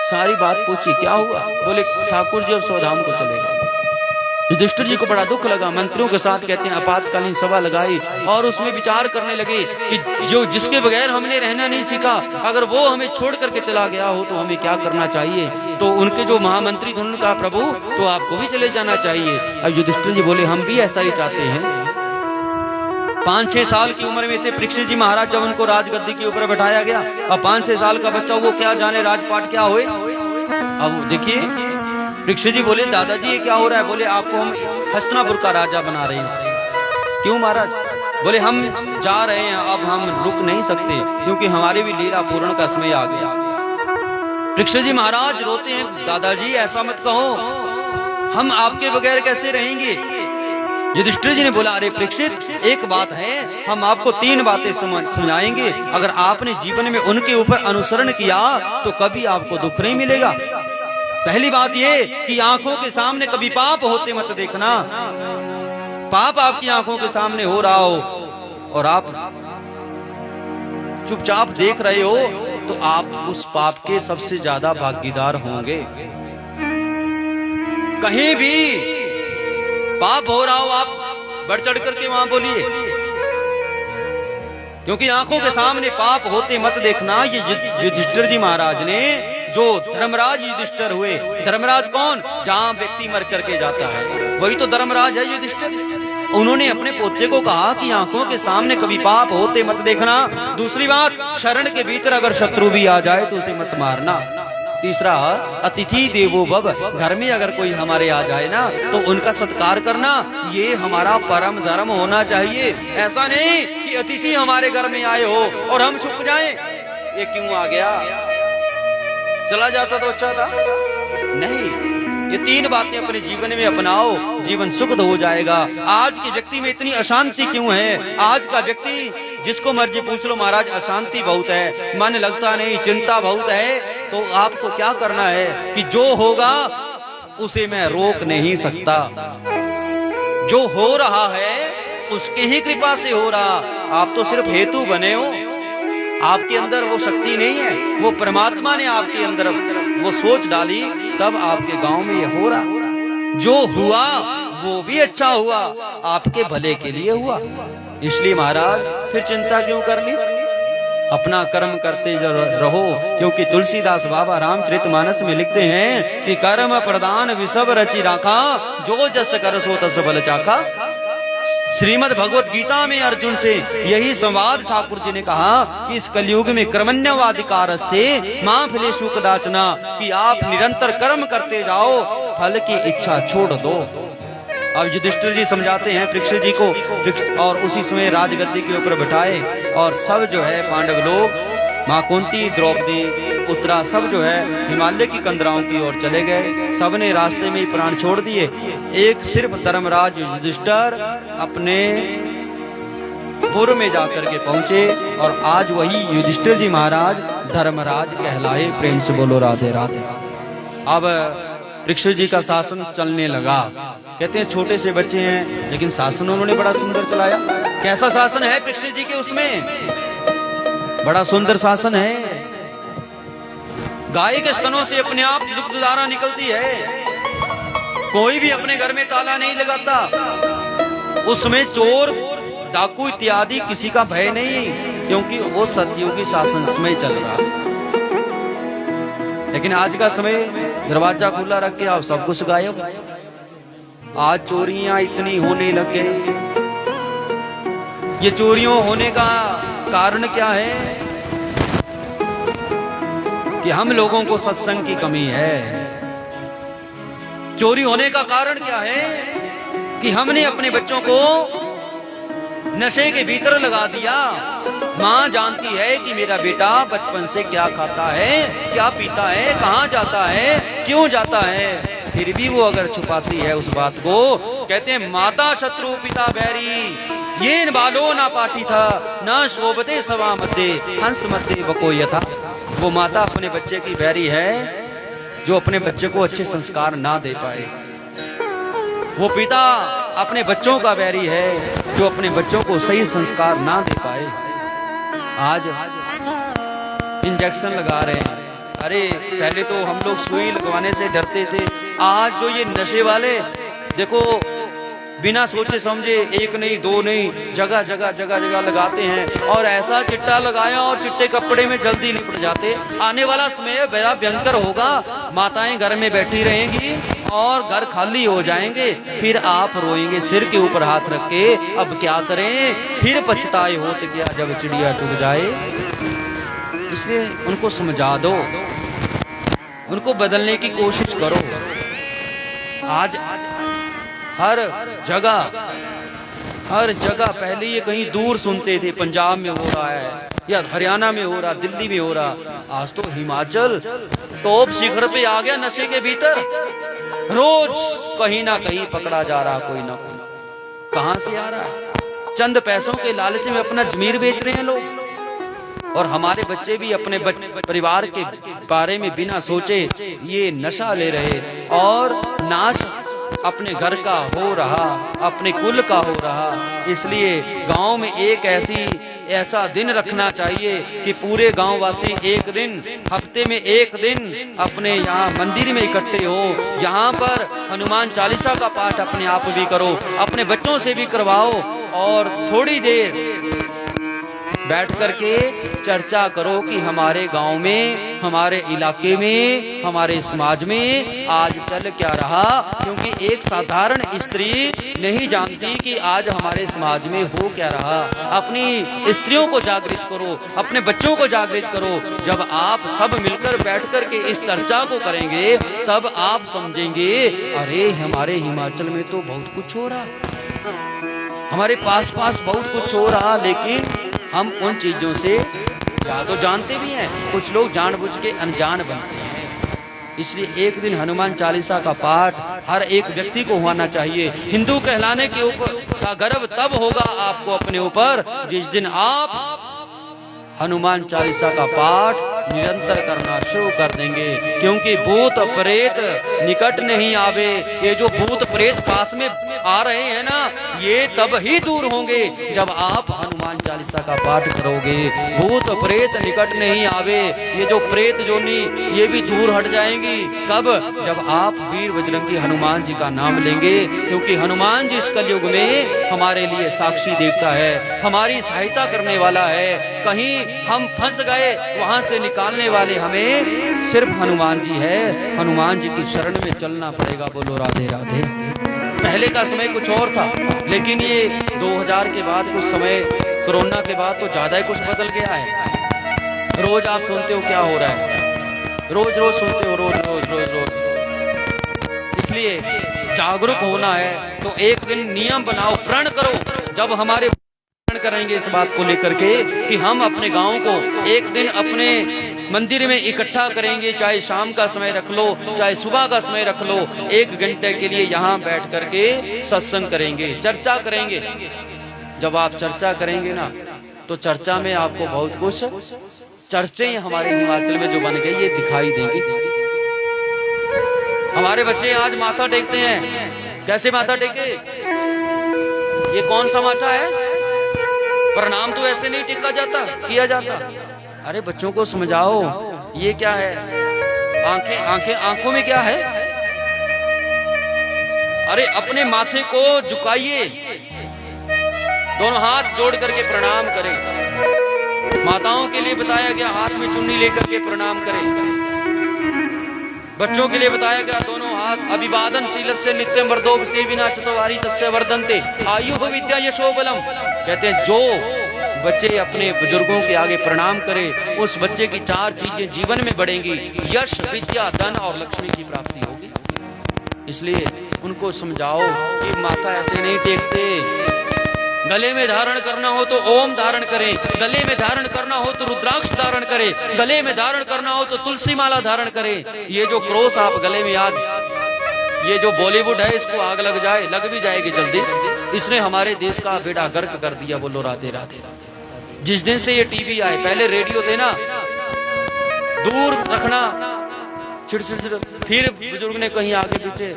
सारी बात पूछी क्या हुआ? बोले ठाकुर जी अब स्वधाम को चले गए। युधिष्ठिर जी को बड़ा दुख लगा। मंत्रियों के साथ कहते हैं आपातकालीन सभा लगाई और उसमें विचार करने लगे कि जो जिसके बगैर हमने रहना नहीं सीखा अगर वो हमें छोड़ करके चला गया हो तो हमें क्या करना चाहिए। तो उनके जो महामंत्री थे उन्होंने कहा प्रभु तो आपको भी चले जाना चाहिए। अब युधिष्ठिर जी बोले हम भी ऐसा ही चाहते हैं। 5-6 साल की उम्र में थे परीक्षित जी महाराज जब उनको राजगद्दी के ऊपर बैठाया गया। अब 5-6 साल का बच्चा वो क्या जाने राजपाट क्या हुए। अब देखिए परीक्षित जी बोले दादाजी ये क्या हो रहा है? बोले आपको हम हस्तिनापुर का राजा बना रहे हैं। क्यों महाराज? बोले हम जा रहे हैं, अब हम रुक नहीं सकते क्योंकि हमारी भी लीला पूर्ण का समय आ गया। परीक्षित जी महाराज रोते हैं, दादाजी ऐसा मत कहो, हम आपके बगैर कैसे रहेंगे। युधिष्ठिर जी ने बोला अरे परीक्षित एक बात है, हम आपको 3 बातें समझाएंगे, अगर आपने जीवन में उनके ऊपर अनुसरण किया तो कभी आपको दुख नहीं मिलेगा। पहली बात ये कि आंखों के सामने कभी पाप होते मत देखना। पाप आपकी आंखों के सामने हो रहा हो और आप चुपचाप देख रहे हो तो आप उस पाप के सबसे ज्यादा भागीदार होंगे। कहीं भी पाप हो रहा हो आप बढ़ चढ़ करके वहां बोलिए, क्योंकि आंखों के सामने पाप होते मत देखना। ये युधिष्ठिर जी महाराज ने जो धर्मराज युधिष्ठिर हुए, धर्मराज कौन? जहां व्यक्ति मर करके जाता है वही तो धर्मराज है युधिष्ठिर। उन्होंने अपने पोते को कहा कि आंखों के सामने कभी पाप होते मत देखना। दूसरी बात, शरण के भीतर अगर शत्रु भी आ जाए तो उसे मत मारना। तीसरा, अतिथि देवो भव, घर में अगर कोई हमारे आ जाए ना तो उनका सत्कार करना ये हमारा परम धर्म होना चाहिए। ऐसा नहीं कि अतिथि हमारे घर में आए हो और हम छुप जाएं, ये क्यों आ गया, चला जाता तो अच्छा था। नहीं, ये तीन बातें अपने जीवन में अपनाओ, जीवन सुखद हो जाएगा। आज के व्यक्ति में इतनी अशांति क्यों है? आज का व्यक्ति जिसको मर्जी पूछ लो महाराज, अशांति बहुत है, मन लगता नहीं, चिंता बहुत है। तो आपको क्या करना है कि जो होगा उसे मैं रोक नहीं सकता, जो हो रहा है उसकी ही कृपा से हो रहा, आप तो सिर्फ हेतु बने हो, आपके अंदर वो शक्ति नहीं है, वो परमात्मा ने आपके अंदर वो सोच डाली, तब आपके गांव में ये हो रहा। जो हुआ वो भी अच्छा हुआ, आपके भले के लिए हुआ। इसलिए महाराज फिर चिंता क्यों करनी, अपना कर्म करते रहो। क्योंकि तुलसीदास बाबा रामचरितमानस में लिखते हैं कि कर्म प्रदान विसव रचि राखा, जो जस कर सो तस बल चाखा। श्रीमद् भगवत गीता में अर्जुन से यही संवाद ठाकुर जी ने कहा कि इस कलयुग में कर्मण्यवाधिकारस्ते मां फलेषु कदाचना, कि आप निरंतर कर्म करते जाओ, फल की इच्छा छोड़ दो। अब युधिष्ठिर जी समझाते हैं परीक्षित जी को, और उसी समय राजगद्दी के ऊपर बिठाए और सब जो है पांडव लोग, मां कुंती, द्रौपदी, उत्तरा, सब जो है हिमालय की कंदराओं की ओर चले गए। सबने रास्ते में ही प्राण छोड़ दिए। एक सिर्फ धर्मराज युधिष्ठिर अपने पुर में जाकर के पहुंचे, और आज वही युधिष्ठिर जी महाराज धर्मराज कहलाए। प्रेम से बोलो राधे राधे। अब परीक्षित जी का शासन चलने लगा। कहते हैं छोटे से बच्चे हैं लेकिन शासन उन्होंने बड़ा सुंदर चलाया। कैसा शासन है परीक्षित जी के, उसमें बड़ा सुंदर शासन है। गाय के स्तनों से अपने आप दुग्धधारा निकलती है, कोई भी अपने घर में ताला नहीं लगाता। उसमें चोर, डाकू इत्यादि किसी का भय नहीं, क्योंकि वो सतयुगी शासन समय चल रहा। लेकिन आज का समय दरवाजा खुला रख के आप सब कुछ गायब। आज चोरियां इतनी होने लग गई। ये चोरियों होने का कारण क्या है कि हम लोगों को सत्संग की कमी है। चोरी होने का कारण क्या है कि हमने अपने बच्चों को नशे के भीतर लगा दिया। माँ जानती है कि मेरा बेटा बचपन से क्या खाता है, क्या पीता है, कहाँ जाता है, क्यों जाता है, फिर भी वो अगर छुपाती है उस बात को। कहते हैं माता शत्रु पिता बैरी, ये बालो ना पाठी था, न शोभते सवा मध्य, हंस मध्य बको यथा। वो माता अपने बच्चे की बैरी है जो अपने बच्चे को अच्छे संस्कार ना दे पाए। वो पिता अपने बच्चों का बैरी है जो अपने बच्चों को सही संस्कार ना दे पाए। आज इंजेक्शन लगा रहे हैं। अरे पहले तो हम लोग सुई लगवाने से डरते थे, आज जो ये नशे वाले देखो बिना सोचे समझे, एक नहीं दो नहीं, जगह जगह जगह जगह लगाते हैं। और ऐसा चिट्टा लगाया और चिट्टे कपड़े में जल्दी निपट जाते। आने वाला समय बड़ा भयंकर होगा। माताएं घर में बैठी रहेंगी और घर खाली हो जाएंगे, फिर आप रोएंगे सिर के ऊपर हाथ रख के, अब क्या करें, फिर पछताए होत क्या जब चिड़िया टूट जाए। इसलिए उनको समझा दो, उनको बदलने की कोशिश करो। आज हर जगह पहले ये कहीं दूर सुनते थे, पंजाब में हो रहा है या हरियाणा में हो रहा, दिल्ली में हो रहा, आज तो हिमाचल टॉप शिखर पे आ गया नशे के भीतर। रोज कहीं ना कहीं पकड़ा जा रहा कोई ना कोई। कहां से आ रहा है? चंद पैसों के लालच में अपना जमीर बेच रहे हैं लोग। और हमारे बच्चे भी अपने परिवार के बारे में बिना सोचे ये नशा ले रहे, और नाश अपने घर का हो रहा, अपने कुल का हो रहा। इसलिए गांव में एक ऐसा दिन रखना चाहिए कि पूरे गांव वासी एक दिन, हफ्ते में एक दिन अपने यहाँ मंदिर में इकट्ठे हो। यहाँ पर हनुमान चालीसा का पाठ अपने आप भी करो, अपने बच्चों से भी करवाओ, और थोड़ी देर बैठ करके चर्चा करो कि हमारे गांव में, हमारे इलाके में, हमारे समाज में आज चल क्या रहा। क्योंकि एक साधारण स्त्री नहीं जानती कि आज हमारे समाज में हो क्या रहा। अपनी स्त्रियों को जागृत करो, अपने बच्चों को जागृत करो। जब आप सब मिलकर बैठ करके इस चर्चा को करेंगे तब आप समझेंगे अरे हमारे हिमाचल में तो बहुत कुछ हो रहा, हमारे पास बहुत कुछ हो रहा, लेकिन हम उन चीजों से या तो जानते भी हैं, कुछ लोग जानबूझ के अनजान बनते हैं। इसलिए एक दिन हनुमान चालीसा का पाठ हर एक व्यक्ति को होना चाहिए। हिंदू कहलाने के ऊपर का गर्व तब होगा आपको अपने ऊपर जिस दिन आप हनुमान चालीसा का पाठ निरंतर करना शुरू कर देंगे। क्योंकि भूत प्रेत निकट नहीं आवे। ये जो भूत प्रेत पास में आ रहे हैं ना, ये तब ही दूर होंगे जब आप हनुमान चालीसा का पाठ करोगे। भूत प्रेत निकट नहीं आवे, ये जो प्रेत जोनी ये भी दूर हट जाएंगी। कब? जब आप वीर बजरंगी हनुमान जी का नाम लेंगे। क्योंकि हनुमान जी इस कलयुग में हमारे लिए साक्षी देवता है, हमारी सहायता करने वाला है। कहीं हम फंस गए, वहां से निकालने वाले हमें सिर्फ हनुमान जी है। हनुमान जी की शरण में चलना पड़ेगा। बोलो राधे राधे। पहले का समय कुछ और था, लेकिन ये 2000 के बाद कुछ समय, कोरोना के बाद तो ज्यादा ही कुछ बदल गया है। रोज आप सुनते हो क्या हो रहा है, रोज रोज सुनते हो, रोज रोज रोज रोज। इसलिए जागरूक होना है तो एक दिन नियम बनाओ, प्रण करो। जब हमारे करेंगे इस बात को लेकर के कि हम अपने गांव को एक दिन अपने मंदिर में इकट्ठा करेंगे, चाहे शाम का समय रख लो, चाहे सुबह का समय रख लो, 1 घंटे के लिए यहाँ बैठ करके सत्संग करेंगे, चर्चा करेंगे। जब आप चर्चा करेंगे ना तो चर्चा में आपको बहुत कुछ, चर्चे हमारे हिमाचल में जो बन गई ये दिखाई देंगी। हमारे बच्चे आज माथा टेकते हैं। कैसे माथा टेके? ये कौन सा माथा है? प्रणाम तो ऐसे नहीं टिका जाता, किया जाता। अरे बच्चों को समझाओ ये क्या है। आंखों में क्या है? अरे अपने माथे को झुकाइए, दोनों हाथ जोड़ करके प्रणाम करें। माताओं के लिए बताया गया हाथ में चुन्नी लेकर के प्रणाम करें। बच्चों के लिए बताया गया दोनों हाथ अभिवादन शीलस्य नित्यम वर्धोप सेविना चतुर्वारी तस्य वर्धन्ते आयु विद्या यशो बलम। कहते हैं जो बच्चे अपने बुजुर्गों के आगे प्रणाम करे उस बच्चे की 4 चीजें जीवन में बढ़ेंगी, यश, विद्या, धन और लक्ष्मी की प्राप्ति होगी। इसलिए उनको समझाओ कि माथा ऐसे नहीं टेकते। गले में धारण करना हो तो ओम धारण करें, गले में धारण करना हो तो रुद्राक्ष धारण करें, गले में धारण करना हो तो तुलसी माला धारण करें। ये जो क्रॉस आप गले में, आज ये जो बॉलीवुड है इसको आग लग जाए, लग भी जाएगी जल्दी। इसने हमारे देश का बेड़ा गर्क कर दिया। बोलो राधे राधे। जिस दिन से ये टीवी आए, पहले रेडियो थे ना, दूर रखना, चिड़चिड़, फिर बुजुर्ग ने कहीं आगे पीछे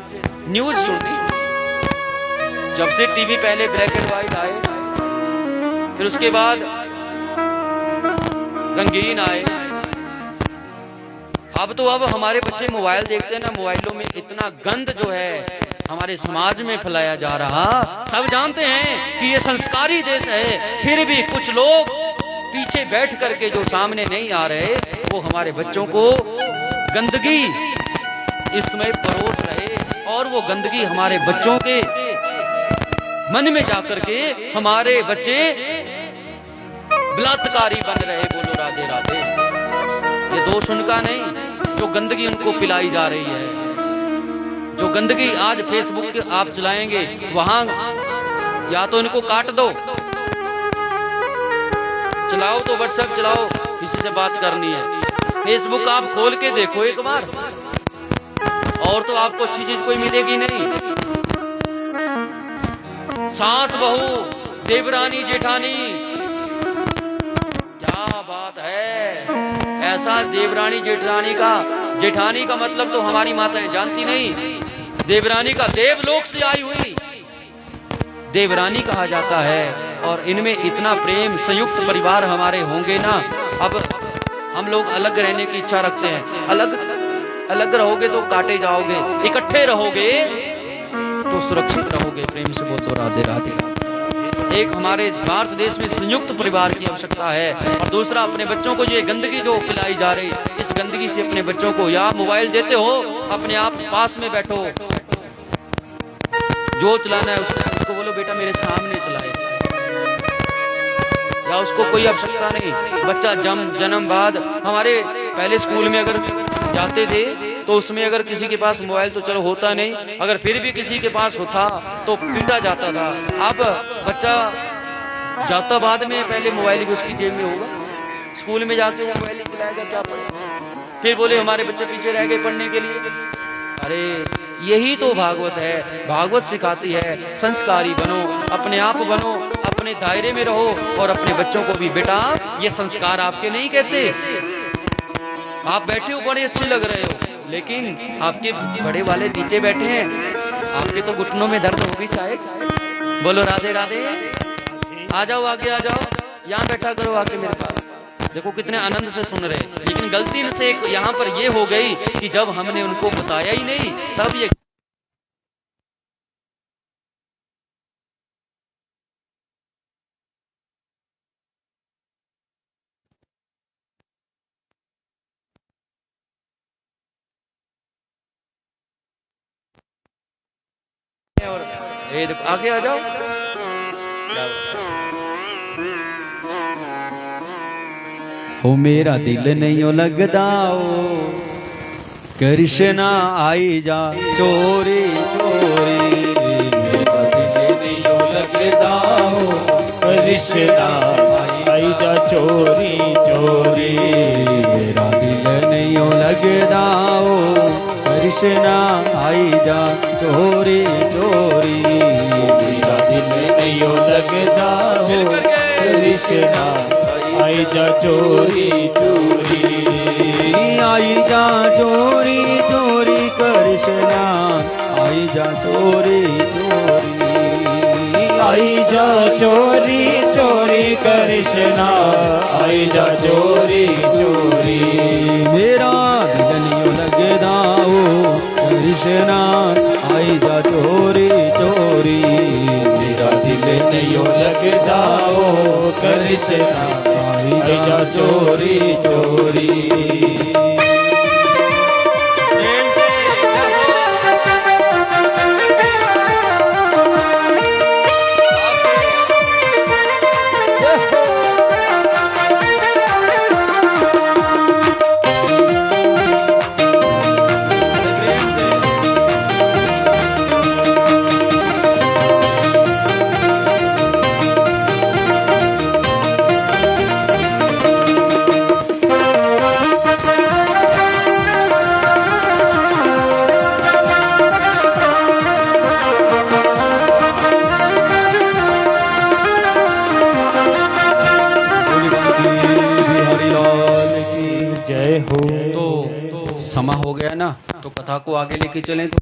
न्यूज सुनी। जब से टीवी पहले ब्लैक एंड व्हाइट आए, फिर उसके बाद रंगीन आए, अब हमारे बच्चे मोबाइल देखते हैं ना। मोबाइलों में इतना गंद जो है हमारे समाज में फैलाया जा रहा। सब जानते हैं कि ये संस्कारी देश है, फिर भी कुछ लोग पीछे बैठ करके जो सामने नहीं आ रहे वो हमारे बच्चों को गंदगी इसमें परोस रहे। और वो गंदगी हमारे बच्चों के मन में जाकर के हमारे बच्चे बलात्कारी बन रहे। बोलो राधे राधे। ये दोष उनका नहीं जो गंदगी उनको पिलाई जा रही है। जो गंदगी आज फेसबुक आप चलाएंगे, वहां या तो इनको काट दो, चलाओ तो व्हाट्सएप चलाओ, किसी से बात करनी है। फेसबुक आप खोल के देखो एक बार, और तो आपको अच्छी चीज कोई मिलेगी नहीं। सास बहू, देवरानी जेठानी, क्या बात है। ऐसा देवरानी जेठानी का मतलब तो हमारी माताएं जानती नहीं। देवरानी का देवलोक से आई हुई देवरानी कहा जाता है। और इनमें इतना प्रेम, संयुक्त परिवार हमारे होंगे ना। अब हम लोग अलग रहने की इच्छा रखते हैं। अलग रहोगे तो काटे जाओगे, इकट्ठे रहोगे तो सुरक्षित रहोगे। प्रेम से बोल तो राधे राधे। एक हमारे भारत देश में संयुक्त परिवार की आवश्यकता है। और दूसरा, अपने बच्चों को ये गंदगी जो खिलाई जा रही, इस गंदगी से अपने बच्चों को, या मोबाइल देते हो अपने आप पास में बैठो, जो चलाना है उसको बोलो बेटा मेरे सामने चलाए, या उसको कोई आवश्यकता नहीं। बच्चा जन्म बाद, हमारे पहले स्कूल में अगर जाते थे तो उसमें अगर किसी के पास मोबाइल तो चलो होता नहीं, अगर फिर भी किसी के पास होता तो पीटा जाता था। अब बच्चा जाता बाद में, पहले मोबाइल भी उसकी जेब में होगा, स्कूल में जाके वो मोबाइल नहीं चलाएगा, क्या पढ़ेगा? फिर बोले हमारे बच्चे पीछे रह गए पढ़ने के लिए। अरे यही तो भागवत है। भागवत सिखाती है संस्कारी बनो, अपने आप बनो, अपने दायरे में रहो, और अपने बच्चों को भी, बेटा ये संस्कार आपके नहीं कहते। आप बैठे हो बड़े अच्छे लग रहे हो, लेकिन आपके बड़े वाले नीचे बैठे हैं, आपके तो घुटनों में दर्द होगी शायद। बोलो राधे राधे। आ जाओ, आगे आ जाओ, यहाँ बैठा करो आके मेरे पास। देखो कितने आनंद से सुन रहे। लेकिन गलती से एक यहाँ पर ये हो गई कि जब हमने उनको बताया ही नहीं, तब ये और ये देखो, आगे आ जाओ। हो मेरा दिल नहीं हो लगदा ओ, कृष्णा आई जा चोरी चोरी। मेरा दिल नहीं हो लगदा ओ, कृष्णा आई जा चोरी चोरी। मेरा दिल नहीं हो लगदा ओ, कृष्णा आई जा चोरी चोरी। मेरा दिल नहीं हो लगदा ओ, कृष्णा आई जा चोरी चोरी। आई जा चोरी चोरी कृष्णा आई जा चोरी चोरी। आई जा चोरी चोरी कृष्णा आई जा चोरी चोरी। मेरा दिल नहीं लगदा ओ, कृष्णा आई जा चोरी चोरी। मेरा दिल नहीं लगदा ओ, कृष्णा आई जा चोरी चोरी। तो समा हो गया ना, तो कथा को आगे लेके चलें। तो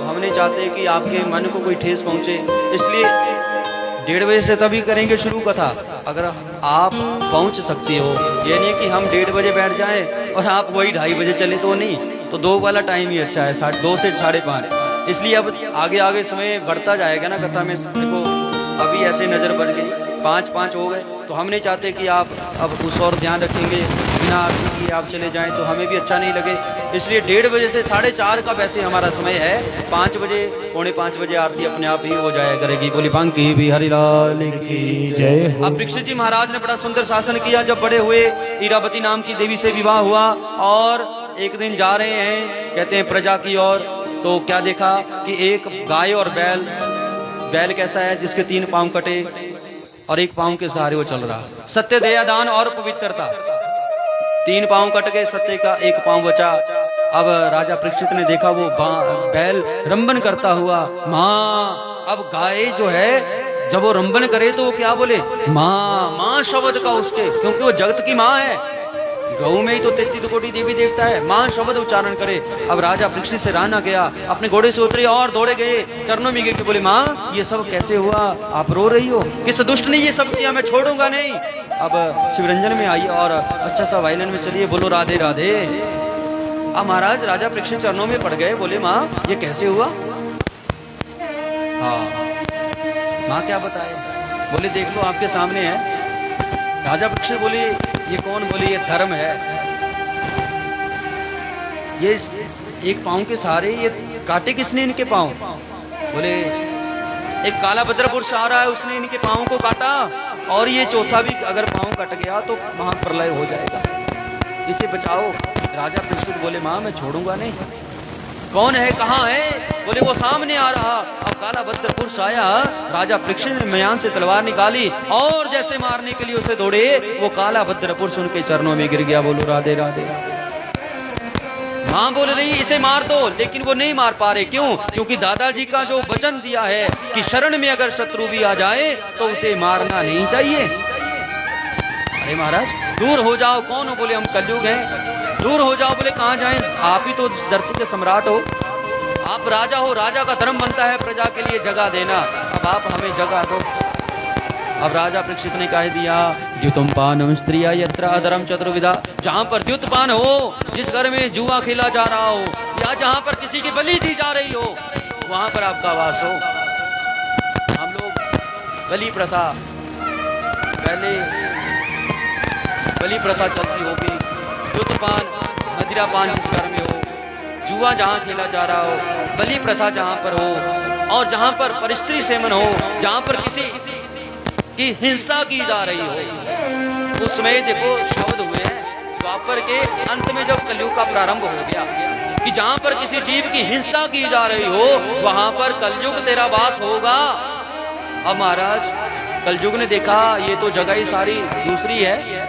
हम नहीं चाहते कि आपके मन को कोई ठेस पहुंचे, इसलिए 1:30 बजे से तभी करेंगे शुरू कथा। अगर आप पहुंच सकती हो, ये नहीं कि हम 1:30 बजे बैठ जाएं और आप वही 2:30 बजे चले, तो नहीं। तो 2 वाला टाइम ही अच्छा है, 2 से 5:30। इसलिए अब आगे आगे समय बढ़ता जाएगा ना कथा में। देखो अभी ऐसे नज़र बढ़ गई, 5 हो गए, तो हम नहीं चाहते कि आप अब उस और ध्यान रखेंगे, बिना आरती किए आप चले जाएं तो हमें भी अच्छा नहीं लगे। इसलिए 1:30 बजे से 4:30 का वैसे हमारा समय है। 5 बजे, 4:45 बजे आरती अपने आप ही हो जाया करेगी। बोली बांकी बिहारी लाल की जय। अब परीक्षित जी महाराज ने बड़ा सुंदर शासन किया। जब बड़े हुए, इरावती नाम की देवी से विवाह हुआ और एक दिन जा रहे हैं, कहते हैं प्रजा की ओर, तो क्या देखा कि एक गाय और बैल कैसा है, जिसके 3 पांव कटे और 1 पांव के सहारे वो चल रहा। सत्य, दया, दान और पवित्रता, 3 पांव कट गए, सत्य का 1 पांव बचा। अब राजा परीक्षित ने देखा वो बैल रंबन करता हुआ, माँ। अब गाय जो है जब वो रंबन करे तो वो क्या बोले, माँ। माँ शब्द का उसके, क्योंकि वो जगत की माँ है। गऊ में ही तो 33 कोटि देवी देवता है, मां शब्द उच्चारण करे। अब राजा परीक्षित से राना गया, अपने घोड़े से उतरे और दौड़े गए, चरणों में गिर के बोले, माँ ये सब कैसे हुआ, आप रो रही हो, किस दुष्ट ने ये सब किया, मैं छोड़ूंगा नहीं। अब शिवरंजन में आइए और अच्छा सा वायलिन में चलिए, बोलो राधे राधे। अब महाराज राजा परीक्षित चरणों में पड़ गए, बोले माँ ये कैसे हुआ? हाँ माँ क्या बताए? बोले देख लो आपके सामने है। राजा परीक्षित बोले ये कौन? बोले ये धर्म है। ये एक पाँव के सहारे ये काटे किसने इनके पाँव? बोले एक काला भद्र पुरुष आ रहा है, उसने इनके पाँव को काटा, और ये चौथा भी अगर पाँव कट गया तो महाप्रलय हो जाएगा, इसे बचाओ। राजा परीक्षित बोले माँ मैं छोड़ूंगा नहीं। कौन है, कहाँ है? बोले वो सामने आ रहा। अब काला भद्र पुरुष आया, राजा परीक्षित ने म्यान से तलवार निकाली और जैसे मारने के लिए उसे दौड़े, वो काला भद्र पुरुष उनके चरणों में गिर गया। बोलो राधे राधे। माँ बोल रही इसे मार दो, लेकिन वो नहीं मार पा रहे। क्यों? क्योंकि दादाजी का जो वचन दिया है कि शरण में अगर शत्रु भी आ जाए तो उसे मारना नहीं चाहिए। अरे महाराज दूर हो जाओ। कौन हो? बोले हम कलयुग हैं। दूर हो जाओ। बोले कहाँ जाएं? आप ही तो धरती के सम्राट हो, आप राजा हो। राजा का धर्म बनता है प्रजा के लिए जगह देना, अब आप हमें जगह दो। अब राजा परीक्षित ने कह दिया द्युतम पानम स्त्रिया यत्र अधर्म चतुर्विधा। जहाँ पर द्युतपान हो, जिस घर में जुआ खेला जा रहा हो, या जहाँ पर किसी की बलि दी जा रही हो, वहाँ पर आपका वास हो। हम लोग बलि प्रथा, पहले बलि प्रथा चलती होगी। द्युतपान मदिरापान जिस घर में हो, जुआ जहाँ खेला जा रहा हो, बलि प्रथा जहाँ पर हो, और जहाँ पर परिस्त्री सेवन हो, जहाँ पर किसी की हिंसा की जा रही हो, उसमें देखो शब्द हुए हैं द्वापर के अंत में जब कलयुग का प्रारंभ हो गया कि जहां पर किसी जीव की हिंसा की जा रही हो, वहां पर कलयुग तेरा वास होगा। अब महाराज कलयुग ने देखा ये तो जगह ही सारी दूसरी है।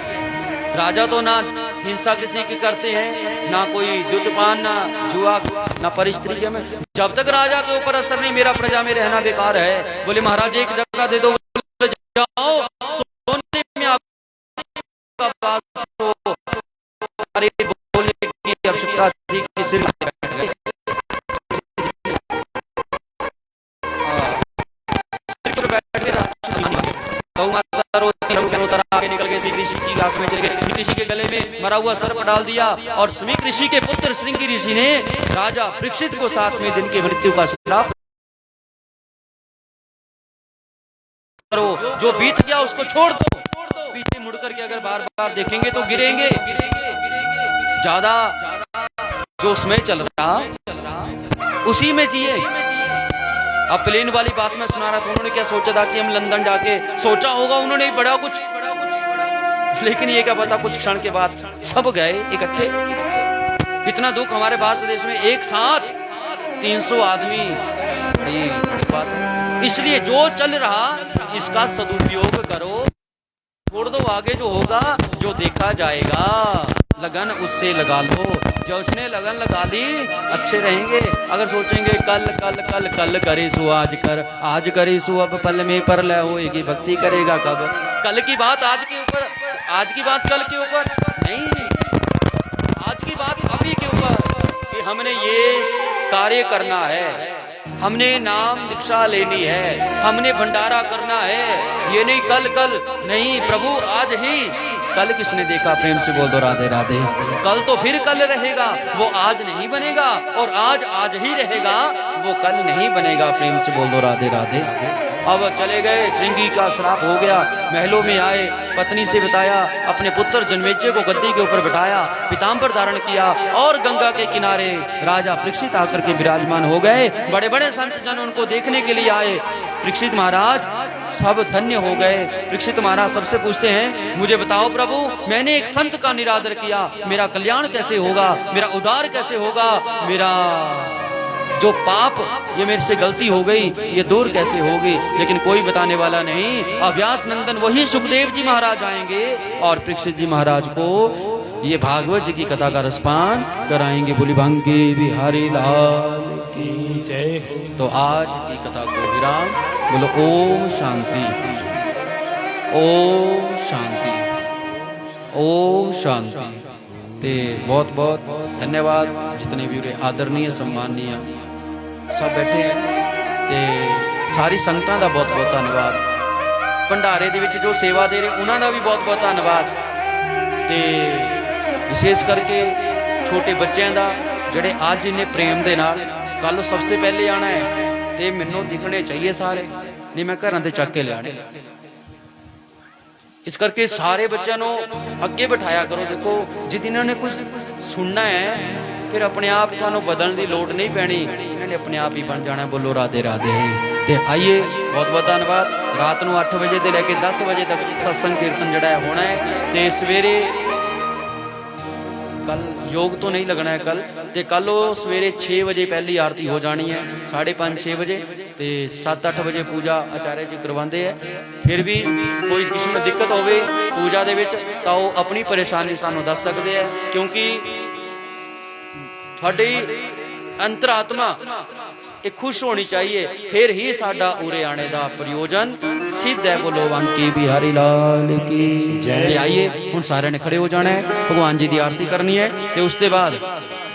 राजा तो ना हिंसा किसी की करते हैं, ना कोई द्युतपान, ना जुआ, ना परिस्त्री में। जब तक राजा के ऊपर असर नहीं, मेरा प्रजा में रहना बेकार है। बोले महाराज एक जगह दे दो, जाओ सोने में आपका वास हो। अरे बोले कि आवश्यकता थी कि सिर निकल गए। श्री ऋषि की घास में चले गए। श्री ऋषि के गले में मरा हुआ सर्प डाल दिया, और श्रीक ऋषि के पुत्र श्रृंगी ऋषि ने राजा परीक्षित को 7वें दिन की मृत्यु का श्राप करो। जो बीत गया उसको छोड़ दो, पीछे मुड़ करके अगर बार बार देखेंगे तो गिरेंगे। ज्यादा जो उसमें चल रहा उसी में जिए। अब प्लेन वाली बात मैं सुना रहा था, उन्होंने क्या सोचा था कि हम लंदन जाके, सोचा होगा उन्होंने बड़ा कुछ, लेकिन ये क्या पता कुछ क्षण के बाद सब गए इकट्ठे। कितना दुख हमारे भारत देश में, एक साथ 300 आदमी, बड़ी बात है। इसलिए जो चल रहा इसका सदुपयोग करो, छोड़ दो आगे जो होगा, जो देखा जाएगा। लगन उससे लगा लो, जो उसने लगन लगा ली अच्छे रहेंगे। अगर सोचेंगे कल कल कल कल करे सो आज कर, आज करे सो अब पल में परलय होएगी, भक्ति करेगा कब? कल की बात आज के ऊपर, आज की बात कल के ऊपर नहीं, आज की बात अभी के ऊपर कि हमने ये कार्य करना है, हमने नाम दीक्षा लेनी है, हमने भंडारा करना है। ये नहीं कल कल नहीं, प्रभु आज ही। कल किसने देखा? प्रेम से बोल दो राधे राधे। कल तो फिर कल रहेगा, वो आज नहीं बनेगा, और आज आज ही रहेगा, वो कल नहीं बनेगा। प्रेम से बोल दो राधे राधे। अब चले गए, श्रृंगी का श्राप हो गया। महलों में आए, पत्नी से बताया, अपने पुत्र जन्मेजय को गद्दी के ऊपर बिठाया, पीताम्बर धारण किया, और गंगा के किनारे राजा परीक्षित आकर के विराजमान हो गए। बड़े बड़े संत जन उनको देखने के लिए आए। परीक्षित महाराज सब धन्य हो गए। परीक्षित महाराज सबसे पूछते हैं, मुझे बताओ प्रभु, मैंने एक संत का निरादर किया, मेरा कल्याण कैसे होगा, मेरा उद्धार कैसे होगा, मेरा जो पाप, ये मेरे से गलती हो गई, ये दूर कैसे होगी? लेकिन कोई बताने वाला नहीं। अव्यास नंदन वही सुखदेव जी महाराज आएंगे और परीक्षित जी महाराज को ये भागवत जी की कथा का रसपान कराएंगे। बोली भांगे बिहारी लाल की जय। तो आज की कथा को विराम। बोलो ओम शांति, ओम शांति, ओम शांति। ते बहुत बहुत धन्यवाद जितने भी उरे आदरणीय सम्माननीय सब बैठे हैं, ते सारी संगतां दा बहुत बहुत धन्यवाद। ਭੰਡਾਰੇ ਦੇ ਵਿੱਚ ਜੋ ਸੇਵਾ ਦੇ ਰਹੇ ਉਹਨਾਂ ਦਾ ਵੀ ਬਹੁਤ ਬਹੁਤ ਧੰਨਵਾਦ। ਤੇ ਵਿਸ਼ੇਸ਼ ਕਰਕੇ ਛੋਟੇ ਬੱਚਿਆਂ ਦਾ ਜਿਹੜੇ ਅੱਜ ਇੰਨੇ ਪ੍ਰੇਮ ਦੇ ਨਾਲ, ਕੱਲ ਸਭ ਤੋਂ ਪਹਿਲੇ ਆਣਾ ਹੈ ਤੇ ਮੈਨੂੰ ਦਿਖਣੇ ਚਾਹੀਏ ਸਾਰੇ, ਨਹੀਂ ਮੈਂ ਘਰਾਂ ਤੇ ਚੱਕ ਕੇ ਲਿਆਣੇ। ਇਸ ਕਰਕੇ ਸਾਰੇ ਬੱਚਿਆਂ ਨੂੰ ਅੱਗੇ ਬਿਠਾਇਆ ਕਰੋ। ਦੇਖੋ ਜੇ ਇਹਨਾਂ ਨੇ ਕੁਝ ਸੁਣਨਾ ਹੈ ਫਿਰ ਆਪਣੇ ਆਪ ਤੁਹਾਨੂੰ ਬਦਲਣ ਦੀ ਲੋੜ ਨਹੀਂ ਪੈਣੀ, ਇਹਨਾਂ ਨੇ ਆਪਣੇ ਆਪ ਹੀ ਬਣ ਜਾਣਾ। ਬੋਲੋ ਰਾਧੇ ਰਾਧੇ। ਤੇ ਆइए, ਬਹੁਤ ਬਹੁਤ ਧੰਨਵਾਦ। ਰਾਤ ਨੂੰ 8 ਵਜੇ ਤੋਂ ਲੈ ਕੇ 10 ਵਜੇ ਤੱਕ ਸਤਸੰਗ ਕੀਰਤਨ ਜਿਹੜਾ ਹੈ ਹੋਣਾ ਹੈ। ਤੇ ਸਵੇਰੇ ਕੱਲ योग तो नहीं लगना है कल, तो कल सवेरे 6 बजे पहली आरती हो जानी है, 5:30-6 बजे, तो 7-8 बजे पूजा आचार्य जी करवाते हैं। फिर भी कोई किसी को दिक्कत हो पूजा दे विच तो अपनी परेशानी सानू दस सकते हैं, क्योंकि थोड़ी अंतरात्मा एक खुश होनी चाहिए, फिर ही साडा उरे आने का प्रयोजन सिद्ध है। बोलो बांके बिहारी लाल की जय। आइए हुण सारे ने खड़े हो जाना है, भगवान जी की आरती करनी है। तो उसके बाद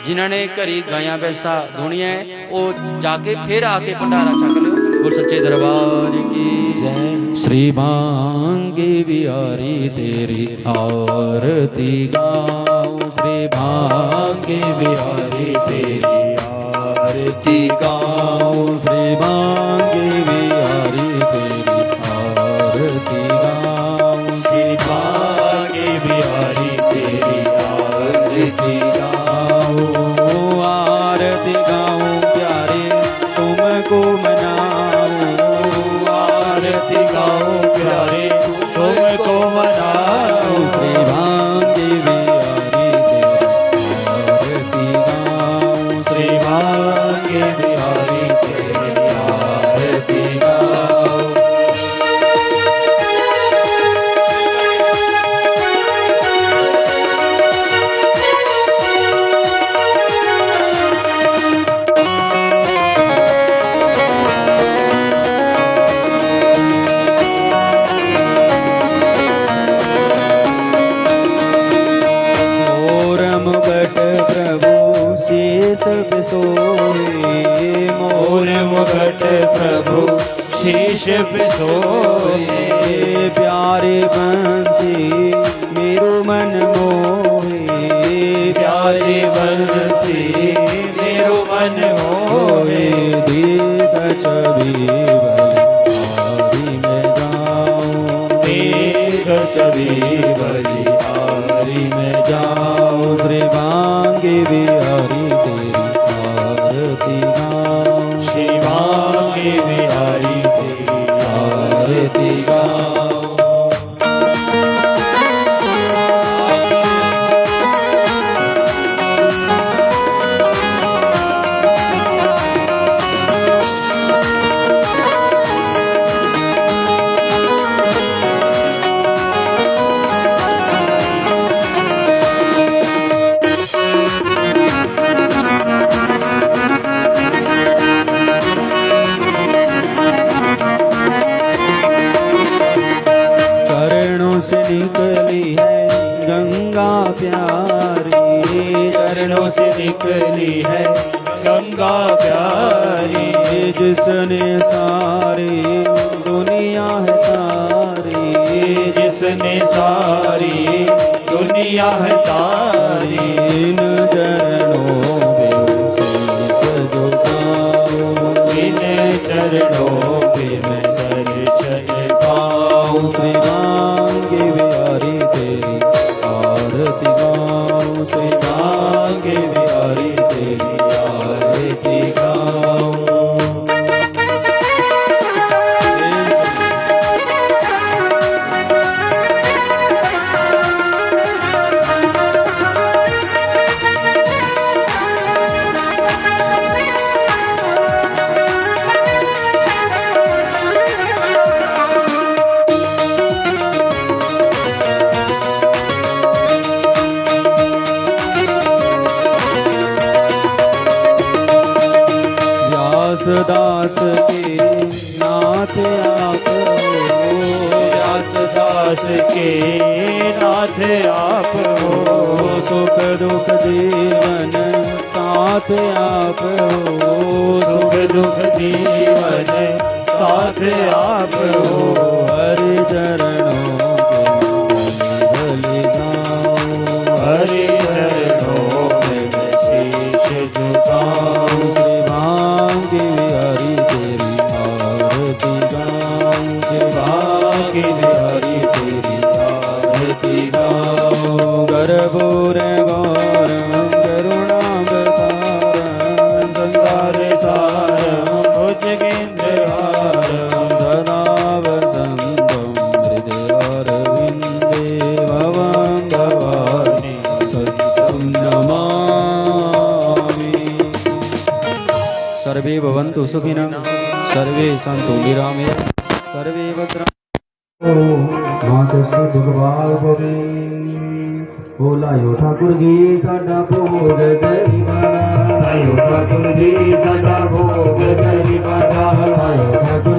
जिन्होंने घरी गायां भैंसा धोनिया है वो जाके फिर आके भंडारा छक लो। गुर सच्चे दरबार की जय। श्री बांके बिहारी तेरी आरती गाऊं, श्री बांके बिहारी तेरी आरती गाऊं, श्री बांके बिहारी तेरी आरती गाऊं, श्री बांके बिहारी तेरी आरती गाऊं। आरती गाऊं प्यारे तुमको मनाऊं, आरती गाऊं प्यारे तुमको मनाऊं, श्री बांके बिहारी तेरी आरती गाऊं, श्री बांके बिहारी तेरी आरती गाऊं। सब सोए मोर मुकुट प्रभु शीश पे सोए, प्यारे बंसी मेरो मन मोहे, प्यारे बंसी मेरो मन मोहे। देख छवि बलिहारी में जाऊं, देख छवि बलिहारी में जाऊं, श्री बांके बिहारी आरती गाऊं, श्री बांके बिहारी तेरी आरती गाऊं। निकली है गंगा प्यारी, चरणों से निकली है गंगा प्यारी, जिसने सारी दुनिया है तारी, जिसने सारी दुनिया है तारी। इन चरणों में शीश झुकाऊं, इन चरणों पे मैं सर झुकाऊं, श्री बांके बिहारी तेरी आरती गाऊं, श्री बांके बिहारी तेरी आरती गाऊं। दास के नाथ आप हो, व्यास दास के नाथ आप हो, सुख दुख जीवन साथ आप हो, सुख दुख जीवन साथ आप हो हरि चरणों के बलिदान हरि चरणों में शीश झुकाऊं शिवांगी हरि तेरी आरती गाऊं शिवांगी हरि तेरी आरती गाऊं गर्भूर गौरम करुणावतारम संसार सारम भुजगेन्द्रहारम सदा वसंतम हृदयारविन्दे भवं भवानी सत्यं नमामि। सर्वे भवन्तु सुखिनः सर्वे सन्तु निरामया सर्वे भद्राणि मात सिद्ध गोपाल गोरे बोला यो ठाकुर जी साडा भोग गरीबाना आयो ठाकुर जी साडा भोग गरीबाना आयो ठाकुर